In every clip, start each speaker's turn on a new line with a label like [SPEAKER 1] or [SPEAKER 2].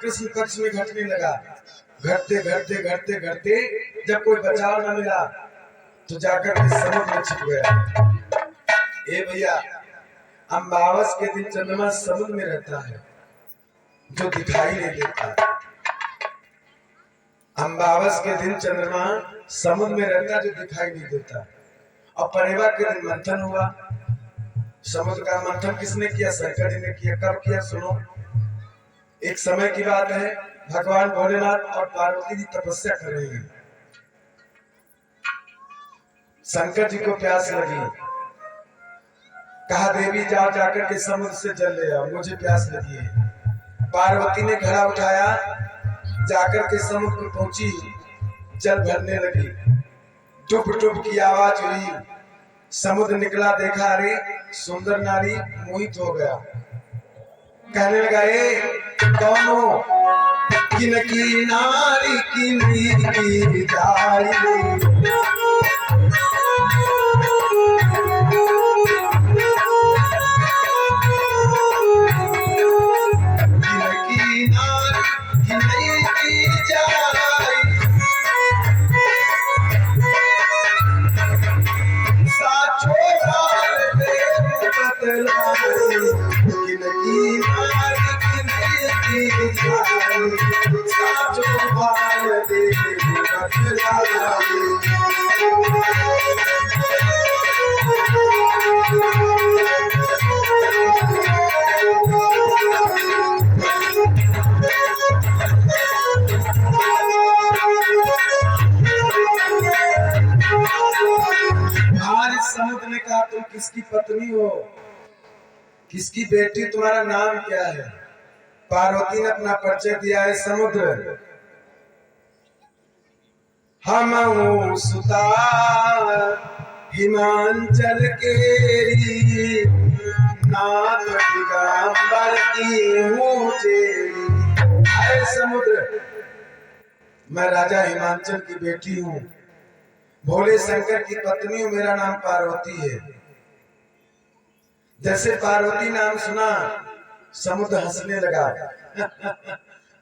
[SPEAKER 1] कृष्ण पक्ष में घटने लगा। घटते घटते घटते घटते जब कोई बचाव न मिला तो जाकर के समुद्र में छिप गया। ए भैया, अमावस के दिन चंद्रमा समुद्र में रहता है जो दिखाई नहीं देता। अमावस के दिन चंद्रमा समुद्र में रहता है जो दिखाई नहीं देता। और परेवा के दिन मंथन हुआ। समुद्र का मंथन किसने किया? शंकर जी ने किया। कब किया? सुनो, एक समय की बात है। भगवान भोलेनाथ और पार्वती जी तपस्या कर रहे हैं। शंकर जी को प्यास लगी। कहा देवी जाओ जाकर के समुद्र से जल ले आओ, मुझे प्यास लगी है। पार्वती ने घड़ा उठाया, जाकर के समुद्र में पहुंची, जल भरने लगी। टुप टुप की आवाज हुई। समुद्र निकला, देखा अरे सुंदर नारी, मोहित हो गया। कहने लगा ए कौन हो? किनकी नारी की जाई, समुद्र ने कहा तुम किसकी पत्नी हो? किसकी बेटी? तुम्हारा नाम क्या है? पार्वती ने अपना परिचय दिया है। समुद्र हम सुता हिमांचल के नाथ दिगंबर की हूँ चेरी। अरे समुद्र, मैं राजा हिमांचल की बेटी हूँ, भोले शंकर की पत्नी हूँ, मेरा नाम पार्वती है। जैसे पार्वती नाम सुना समुद्र हंसने लगा।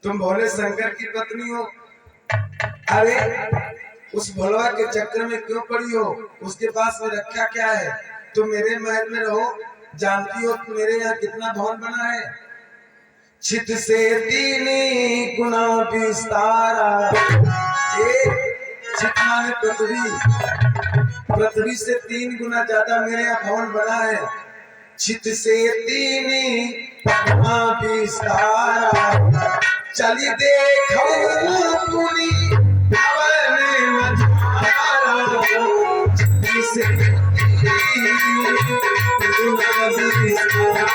[SPEAKER 1] तुम भोले शंकर की पत्नी हो? अरे उस भोलवा के चक्कर में क्यों पड़ी हो? उसके पास में रखा क्या है? तुम मेरे महल में रहो, जानती हो मेरे यहाँ कितना भवन बना है। छित से 3 गुना विस्तारा। छितना पृथ्वी से 3 गुना ज्यादा मेरे यहाँ भवन बना है। छित से 3 गुना विस्तारा। चली देखो पुनी भवन नजारा। छित से 3 गुना विस्तारा।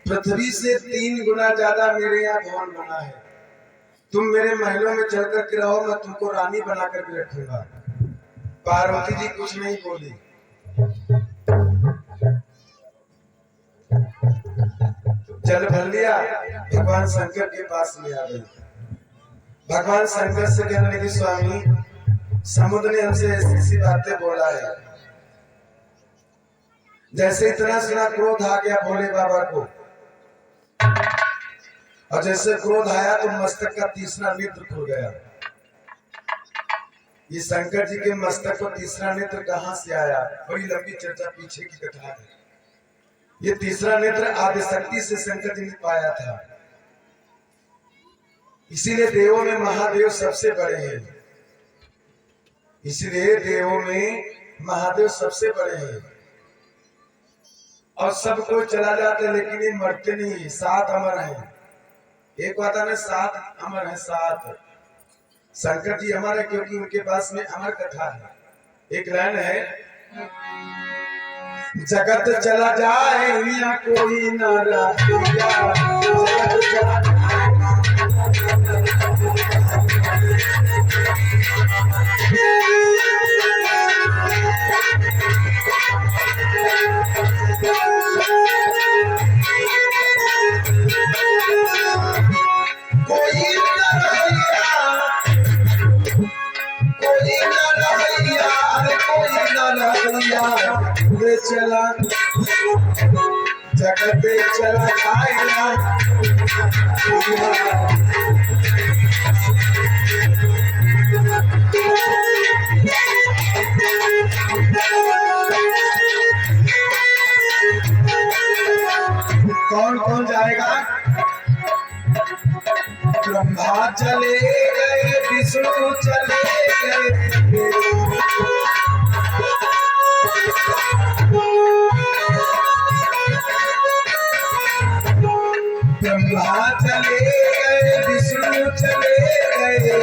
[SPEAKER 1] पृथ्वी से 3 गुना ज्यादा मेरे यहाँ भवन बना है। तुम मेरे महलों में चल करके रहो, मैं तुमको रानी बना करके रखूंगा। पार्वती जी कुछ नहीं बोली। जल भर लिया, भगवान शंकर के पास में आ गई। भगवान शंकर से कहने लगी स्वामी, समुद्र ने हमसे ऐसी बातें बोला है। जैसे इतना सुना क्रोध आ गया भोले बाबा को, और जैसे क्रोध आया तो मस्तक का 3रा नेत्र खुल गया। ये शंकर जी के मस्तक को 3रा नेत्र कहां से आया? बड़ी लंबी चर्चा, पीछे की कथा है। ये 3रा नेत्र आदिशक्ति से शंकर जी ने पाया था। इसीलिए देवों में महादेव सबसे बड़े हैं। इसलिए देवों में महादेव सबसे बड़े हैं। और सब कोई चला जाता है लेकिन ये मरते नहीं, 7 अमर हैं। एक बात है, 7 अमर है। 7 शंकर जी अमर है क्योंकि उनके पास में अमर कथा है। एक लाइन है, जगत चला जाए या कोई न रहिया, चला जगत चला छाया कौन कौन जाएगा? ब्रह्मा चले गए, विष्णु चले गए, ब्रह्मा चले गए, विष्णु चले गए,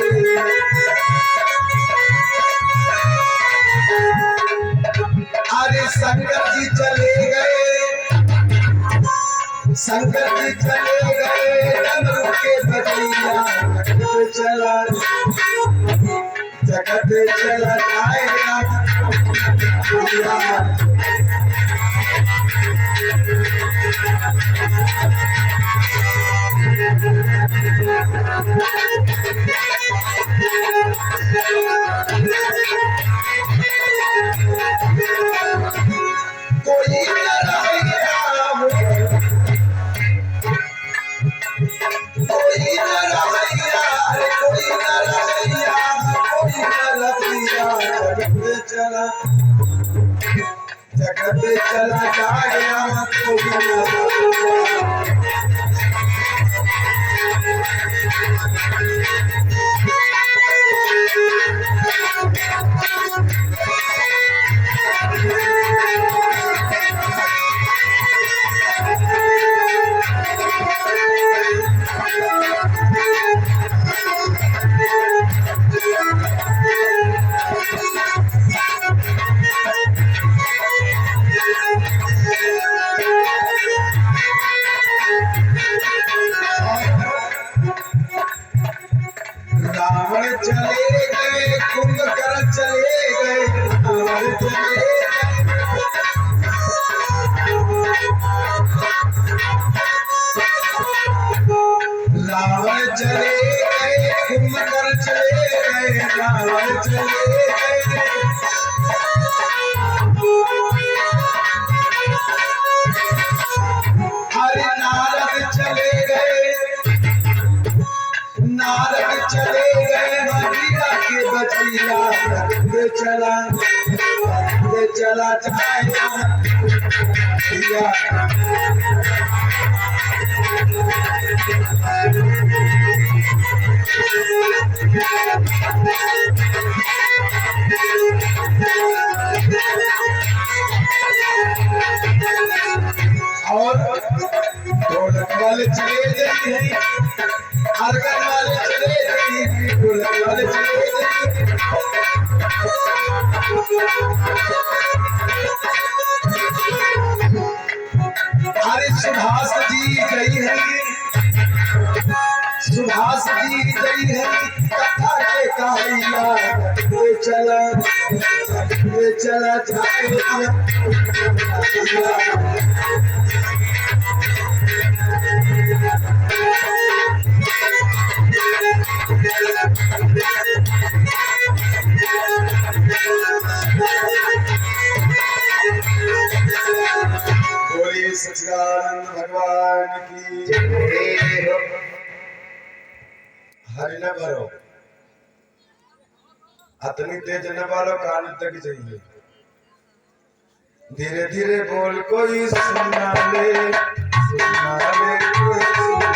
[SPEAKER 1] अरे शंकर जी चले गए, शंकर जी चले गए, डमरू के बजैया चला जगत चला जाएगा कोई न रहेगा, कोई न रहेगा, कोई न रहेगा, कोई न रहेगा, जगत चला जाएगा कोई न रहेगा। रावण चले गए, कुंभकर्ण चले गए, रावण चले रावण चले गए, कुंभकर्ण चले गए, रावण चले गए, हरि नारद चले गए, नारद चले गए, हरीरा के बचिया चला जाएगा और ढोलक वाले चले गए, अर्गन वाले चले गए, ढोलक वाले चले गए, अरे सुभाष जी गई है, सुभाष जी गई है, कथा के कहानियां चला जाएगा बोलिए सच्चिदानंद भगवान की जय हो। हरि न भरो, अतनी तेज न बालो, कान तक चाहिए, धीरे धीरे बोल कोई सुना ले कोई सुना।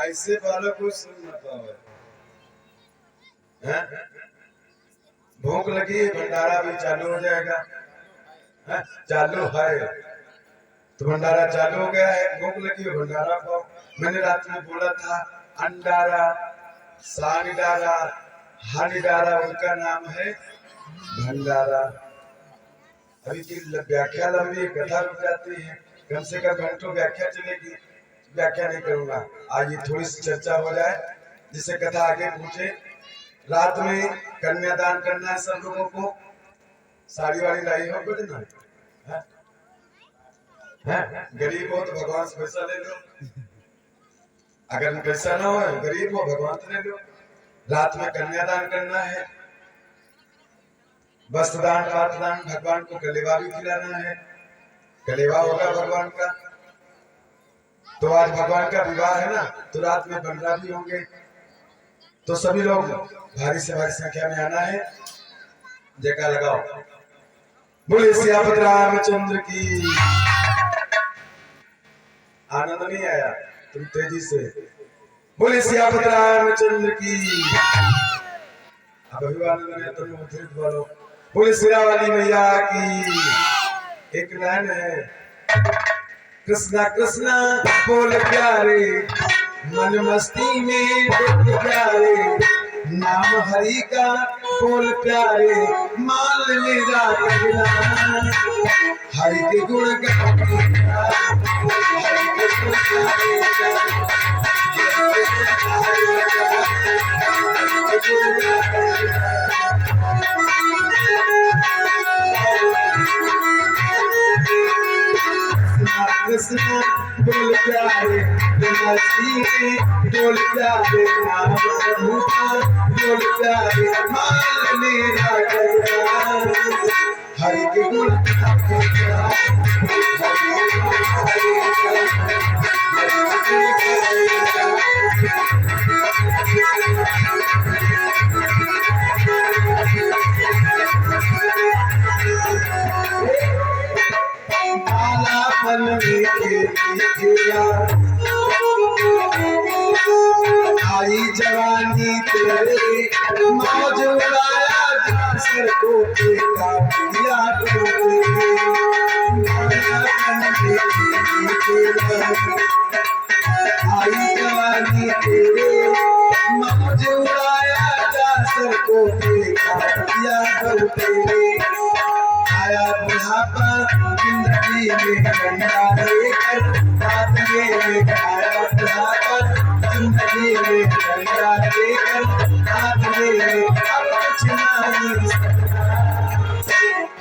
[SPEAKER 1] ऐसे बालों को सुन न पावे, भूख लगी, भंडारा भी चालू हो जाएगा, चालू है तो भंडारा चालू हो गया है, भूख लगी है भंडारा पाओ। मैंने रात में बोला था अंडारा, सानिडारा, हानिडारा, उनका नाम है भंडारा। अभी की व्याख्या लंबी, कथा रुक जाती है, कम से कम घंटों व्याख्या चलेगी, व्याख्या नहीं करूंगा। आज ये थोड़ी सी चर्चा हो जाए जिससे कथा आगे पूछे। रात में कन्यादान करना है सब लोगों को, साड़ी वाड़ी लाई हो कुछ ना है। गरीब हो तो भगवान से पैसा ले लो, अगर पैसा ना हो गरीब हो भगवान से ले लो। रात में कन्यादान करना है, वस्त्रदान, पात्रदान, भगवान को कलेवा भी खिलाना है, कलेवा होगा भगवान का। तो आज भगवान का विवाह है ना, तो रात में बंदरा भी होंगे, तो सभी लोग भारी से भारी संख्या में आना है। जयकार लगाओ, बोले सियापत रामचंद्र की। आनंद नहीं आया? तुम तेजी से बोले सियापत रामचंद्र की। अब अभिवादन है, तुम उद्धृत बोलो, बोले सिरा वाली मैया की। एक लाइन है, कृष्णा कृष्णा बोल प्यारे, मन मस्ती में डूब प्यारे, नाम हरि का बोल प्यारे, मान मेरा कहना, हरि के गुण गाते, हरि के गुण गाते, कृष्ण बोल प्यारे, मस्ती में बोल प्यारे, नाम प्रभु का बोल प्यारे, मान मेरा कहना, हरि के गुण गाते, आई जवानी तेरे, मौज उड़ाया सर को फेंका दिया आई जवानी तेरे, मौज उड़ाया सर को फेंका दिया तेरे। आया बुढ़ापा जिंदगी में गंगा लेकर, रात में आया बुढ़ापा जिंदगी में गंगा लेकर, रात में अब कुछ नहीं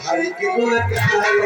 [SPEAKER 1] हरि के गुण गाए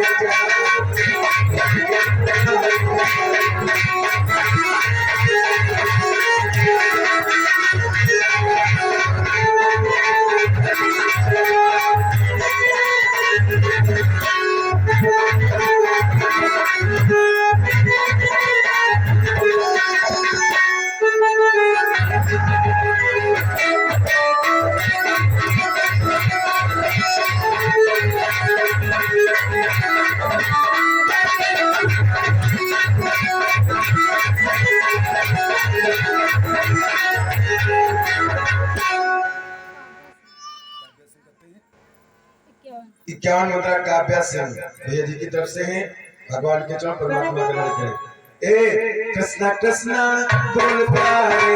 [SPEAKER 1] इक्यावन मुद्रा का अभ्यास भैया जी की तरफ से है। भगवान के चरण परमात्मा के नाम करें। ए कृष्णा कृष्णा बोल प्यारे,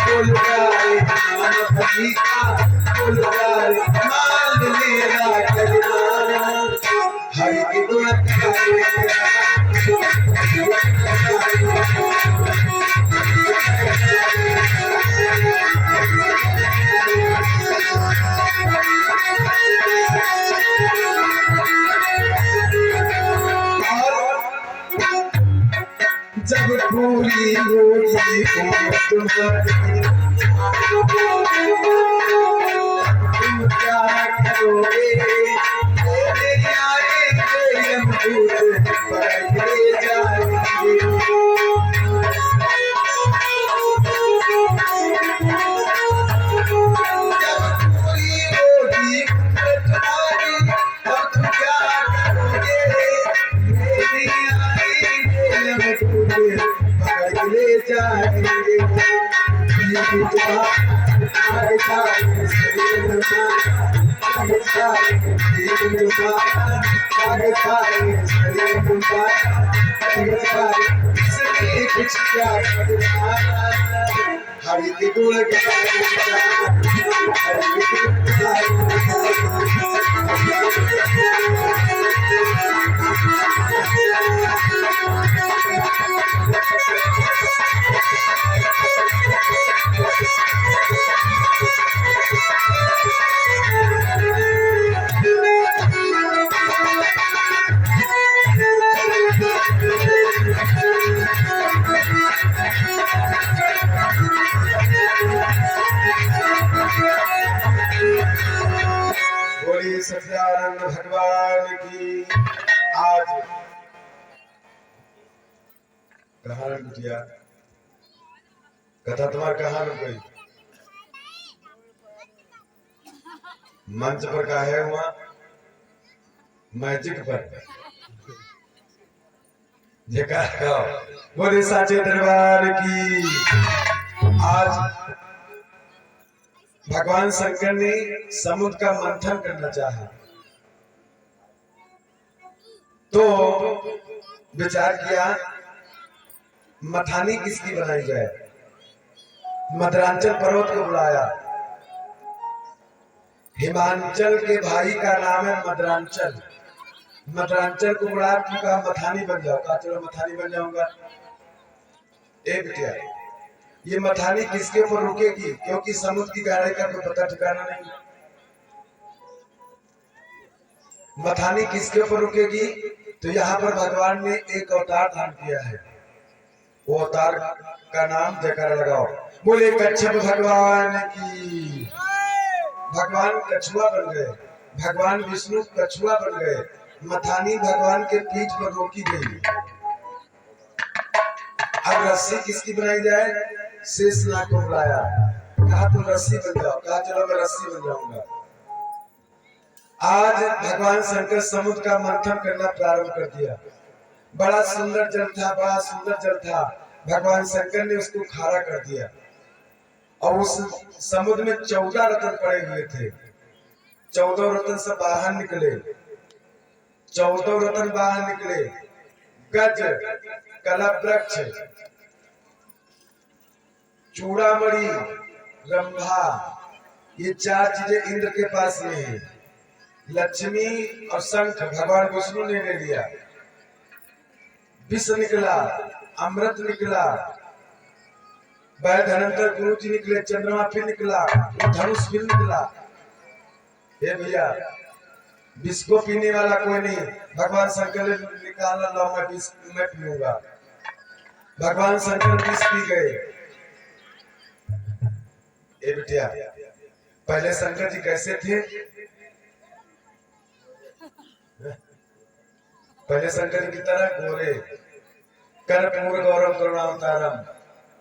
[SPEAKER 1] बोल प्यारे, नाम हरि का बोल प्यारे, मान मेरा कहना, हरि के गुण गाए। जब पूरी होगी तुम्हारी, तुम क्या करोगे, आएंगे यमदूत पकड़े जाएंगे। जब पूरी होगी तुम्हारी, तब तुम क्या करोगे, ले जाएंगे। हरि के गुण सच्चिदानंद भगवान की। आज कहाँ रुक गया कथा तुम्हारा, कहाँ रुक गई? मंच पर का है हुआ मैजिक पर बोले साचे दरबार की। आज भगवान शंकर ने समुद्र का मंथन करना चाहा, तो विचार किया मथानी किसकी बनाई जाए। मद्रांचल पर्वत को बुलाया। हिमांचल के भाई का नाम है मद्रांचल। मद्रांचल को बुला चुका, मथानी बन जाओ। कहा चलो मथानी बन जाऊंगा। एक बिटिया, ये मथानी किसके ऊपर रुकेगी? क्योंकि समुद्र की गहराई का कोई पता ठिकाना नहीं। मथानी किसके ऊपर रुकेगी? तो यहाँ पर भगवान ने एक अवतार धारण किया है। वो अवतार का नाम जयकारा लगाओ, बोले कच्छप भगवान की। भगवान कछुआ बन गए, भगवान विष्णु कछुआ बन गए। मथानी भगवान के पीठ पर रोकी गई। अब रस्सी किसकी बनाई जाए? शेषनाग को बुलाया, कहा तुम रस्सी बन जाओ। कहा चलो मैं रस्सी बन जाऊंगा। आज भगवान शंकर समुद्र का मंथन करना प्रारंभ कर दिया। बड़ा सुंदर जल था, बड़ा सुंदर जल था। भगवान शंकर ने उसको खारा कर दिया और उस समुद्र में 14 रत्न पड़े हुए थे। 14 रत्न से बाहर निकले। 14 रत्न बाहर निकले। गज, कलवृक्ष, चूड़ामणि, रंभा, ये 4 चीजें इंद्र के पास में है। लक्ष्मी और शंख भगवान विष्णु ने ले लिया। विष निकला, अमृत निकला, धनंतर गुरु जी निकले, चंद्रमा फिर निकला, धनुष फिर निकला। हे भैया, विष को पीने वाला कोई नहीं। भगवान शंकर ने निकाला, लो मैं विष मैं पीऊंगा। भगवान शंकर विष पी गए। ए बिटिया, पहले शंकर जी कैसे थे? पहले शंकर जी की तरह गोरे, कर्पूर गौरव करुणावतारम,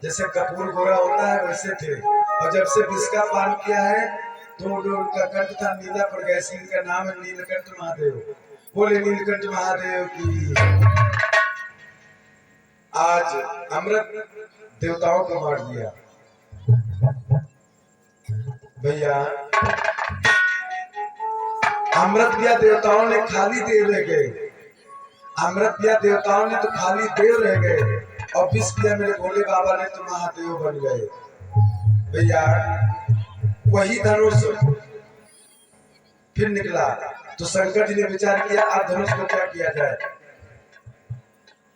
[SPEAKER 1] जैसे कपूर गोरा होता है वैसे थे। और जब से विष का पान किया है तो उनका कंठ था नीला पड़ गया। इनका नाम है नीलकंठ महादेव। बोले नीलकंठ महादेव की। आज अमृत देवताओं को बांट दिया। भैया, अमृत दिया देवताओं ने, खाली देव रह गए। अमृत दिया देवताओं ने तो खाली देव रह गए, और विष किया मेरे भोले बाबा ने तो महादेव बन गए। भैया, वही धनुष फिर निकला। तो शंकर जी ने विचार किया अब धनुष को क्या किया जाए।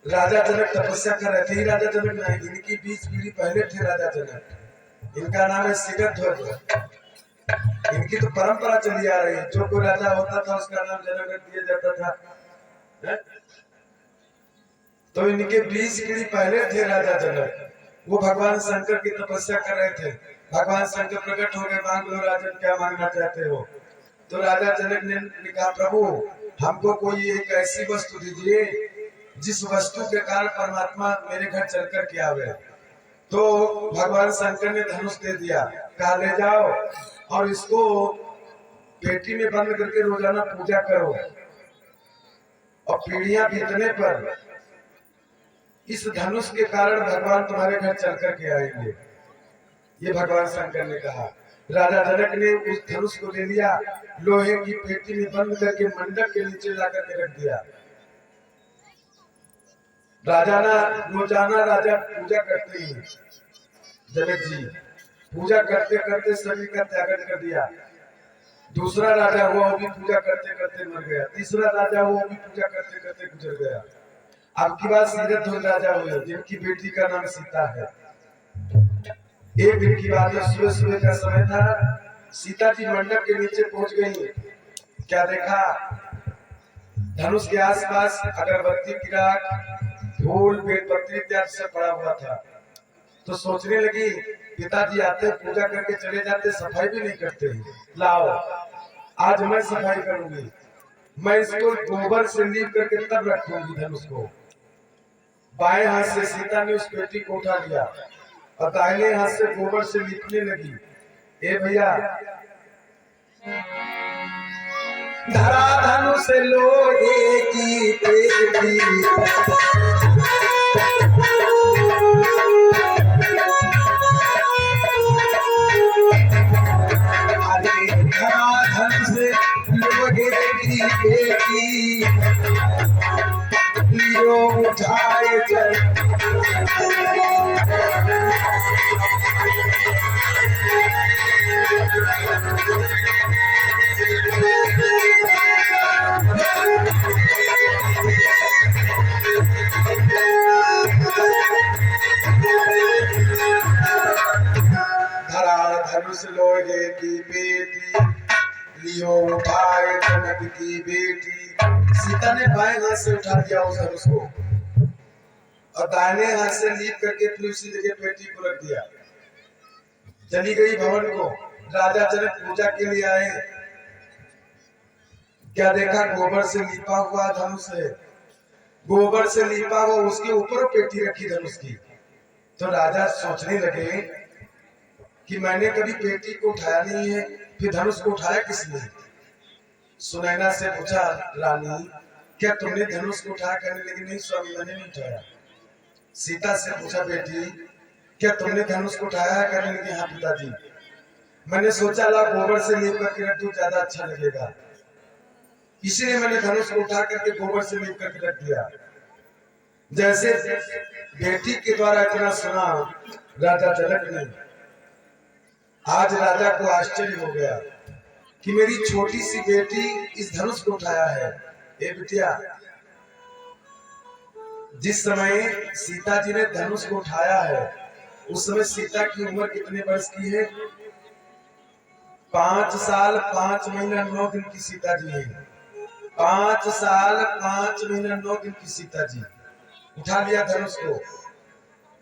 [SPEAKER 1] राजा जनक तपस्या कर रहे थे। राजा जनक नहीं, इनकी 20 पीढ़ी पहले थे राजा जनक। इनका नाम है सिकंदर। इनकी तो परंपरा चली आ रही है। जो कोई राजा होता था उसका नाम जनक रख दिया जाता था। तो इनके 20 पीढ़ी पहले थे राजा जनक। वो भगवान शंकर की तपस्या कर रहे थे। भगवान शंकर प्रकट हो गए, मांग लो राजन, क्या मांगना चाहते हो। तो राजा जनक ने कहा, प्रभु हमको कोई एक ऐसी वस्तु दीजिए जिस वस्तु के कारण परमात्मा मेरे घर चल कर के आवे। तो भगवान शंकर ने धनुष दे दिया, कहा ले जाओ और इसको पेटी में बंद करके रोजाना पूजा करो, और पीढ़ियां बीतने पर इस धनुष के कारण भगवान तुम्हारे घर चल कर के आएंगे। ये भगवान शंकर ने कहा। राजा जनक ने उस धनुष को ले लिया, लोहे की पेटी में बंद करके मंडप के नीचे लाकर के रख दिया। रोजाना राजा पूजा करते हैं। जनक जी पूजा करते करते शरीर का त्याग कर दिया। दूसरा राजा हुआ, वो भी पूजा करते करते मर गया। तीसरा राजा हुआ, वो भी पूजा करते करते गुजर गया। अब की बात सीरतध्वज राजा हुए, जिनकी बेटी का नाम सीता है। एक दिन की बात है, सुबह सुबह का समय था। सीता जी मंडप के नीचे पहुंच गई। क्या देखा? धनुष के आसपास अगरबत्ती, चिराग, फूल, बेलपत्री इत्यादि से पड़ा हुआ था। तो सोचने लगी पिताजी आते पूजा करके चले जाते, सफाई भी नहीं करते। लाओ आज मैं सफाई करूंगी, मैं इसको गोबर से लीप करके तब रखूंगी धनुष को। बाएं हाथ से सीता ने उस पेटी को उठा लिया और दाहिने हाथ से गोबर से लिपने लगी। ए भैया, धरा धनुष लोहे की पेटी, अरे धरा धनुष लोहे की पेटी, लियो उठाए चल। धरा धनुष लोहे की पेटी, लियो उठाए जनक की बेटी। सीता ने बाएं हाथ से उठा लिया उस धनुष को और दाहिने हाथ से लीप करके फिर उसी जगह पेटी को रख दिया। चली गई भवन को। राजा जनक पूजा के लिए आए, क्या देखा? गोबर से लिपा हुआ धनुष है, गोबर से लिपा हुआ, उसके ऊपर पेटी रखी धनुष की। तो राजा सोचने लगे कि मैंने कभी पेटी को उठाया नहीं है, फिर धनुष को उठाया किसने? सुनैना से पूछा, रानी क्या तुमने धनुष को उठाया? कहने लगी, नहीं स्वामी, मैंने नहीं उठाया। सीता से पूछा, बेटी क्या तुमने धनुष को उठाया है? कहने लगी, हाँ पिताजी, मैंने सोचा ला गोबर से लीप करके रख दूं, ज्यादा अच्छा लगेगा, इसीलिए मैंने धनुष को उठा करके गोबर से लीप करके रख दिया। जैसे बेटी के द्वारा इतना सुना राजा जनक ने, आज राजा को आश्चर्य हो गया कि मेरी छोटी सी बेटी इस धनुष को उठाया है। ए बिटिया, जिस समय सीता जी ने धनुष को उठाया है उस समय सीता की उम्र कितने वर्ष की है? 5 साल 5 महीना 9 दिन की सीता जी है। 5 साल 5 महीना 9 दिन की सीता जी उठा लिया धनुष को।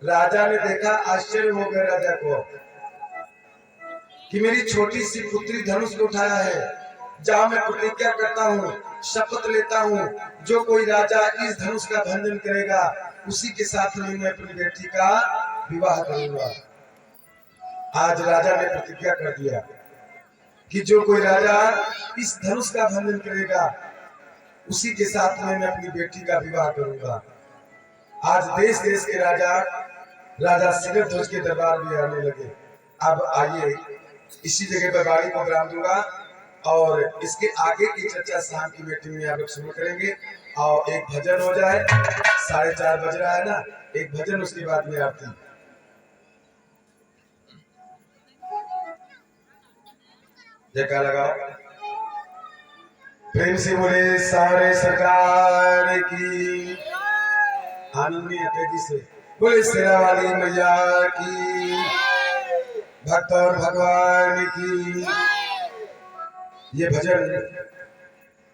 [SPEAKER 1] राजा ने देखा, आश्चर्य हो गया राजा को कि मेरी छोटी सी पुत्री धनुष को उठाया है। जहाँ मैं प्रतिज्ञा करता हूँ, शपथ लेता हूँ, जो कोई राजा इस धनुष का भंजन करेगा उसी के साथ में मैं अपनी बेटी का विवाह करूंगा। आज राजा ने प्रतिज्ञा कर दिया कि जो कोई राजा इस धनुष का भंजन करेगा उसी के साथ में मैं अपनी बेटी का विवाह करूंगा। आज देश देश के राजा राजा सिंहध्वज के दरबार में आने लगे। अब आइए इसी जगह पर वाणी को विराम दूंगा और इसके आगे की चर्चा शाम की मीटिंग में आप लोग शुरू करेंगे। और एक भजन हो जाए, 4:30 बज रहा है ना, एक भजन, उसके बाद में आरती। जयकार लगाओ, प्रेम से बोले सारे सरकार की, आनंदी तेजी से बोले शेरा वाली मैया की, भक्त और भगवान की। ये भजन